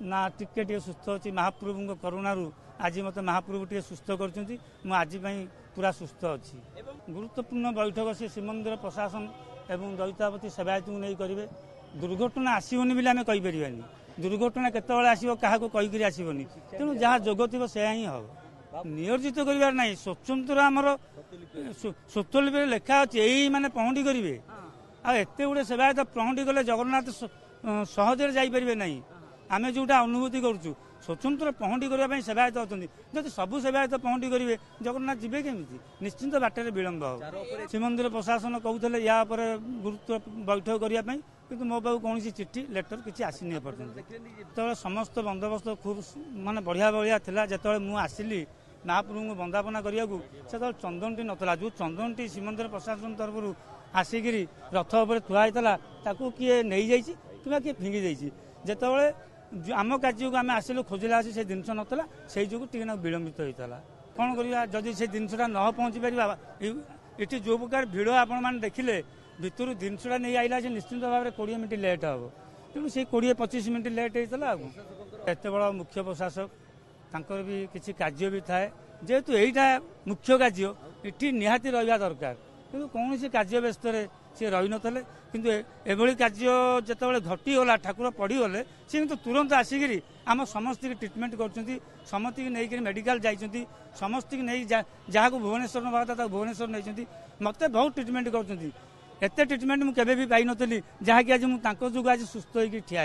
ना टिके टिके सुस्थ अच्छी महाप्रभु करुणारू आज मत महाप्रभु टे सुस्थ कर आज पूरा सुस्थ अच्छी गुरुत्वपूर्ण बैठक से श्रीमंदिर प्रशासन एवं दयितावती सेवायत को नहीं करेंगे दुर्घटना आसोनी बोली आम कहीपर दुर्घटना केतवे आसो क्या कहीकि आसोनी तेणु जहाँ जोग थी से ही हम नियोजित करार ना स्वतंत्र आमर स्वतलिपि लेखा अच्छे यही मैंने पहुंटी करेंगे आते गुड़े सेवायत पहुंटी गले जगन्नाथ सहजरे जापरें ना आम जोटा अनुभूति करुँ स्वतंत्र पहुंटी करने सेवायत अच्छा जब सबू सेवायत पहुंटी करेंगे जगन्नाथ जीवे केमी निश्चिंत बाटर विलंब हो श्रीमंदिर प्रशासन कहते या गुरुत्व बैठक करने किंतु मो पाक कौन चिठी लेटर किसी आसनी एपर्यंत जो समस्त बंदोबस्त खूब माने बढ़िया बढ़िया था जो मुझे आसली महाप्रभु को वंदापना करने से चंदनटी नाला जो चंदनटी श्रीमंदिर प्रशासन तरफ आसिक रथ उपर थुआईला किए नहीं जाइए कि किए फिंगी जाइए जितेबाला आम कार्य को आम आसिलु खोजिला से जिनस नाला से जो विलंबित होता कौन करवा जदि से जिनसा न पहुँची पार ये जो प्रकार भिड़ आपण मैंने देखिले भितर जिनसा नहीं आइला से निश्चिंत भाव में 20 मिनट लेट हम तेणु से 20-25 मिनट लेट होता एत बड़ा मुख्य प्रशासक तांकर भी किसी कार्य भी थाए जेहेतु यहीटा मुख्य कार्य ये निहाती रहा दरकार किंतु कौन कार्य व्यस्त सी रही नथिले किंतु एभली कार्य जितेबाला घटीगला ठाकुर पड़गले सी तो तुरंत आसिक आम समस्त ट्रिटमेंट कर समस्त नहीं मेडिकल जाइए समस्त नहीं जहाँ को भुवनेश्वर नवा था भुवनेश्वर नहीं मत बहुत ट्रिटमेंट कर ट्रिटमेंट मुझे भी पाई नी जहाँकि आज मुझे जो आज सुस्थ होकर ठिया।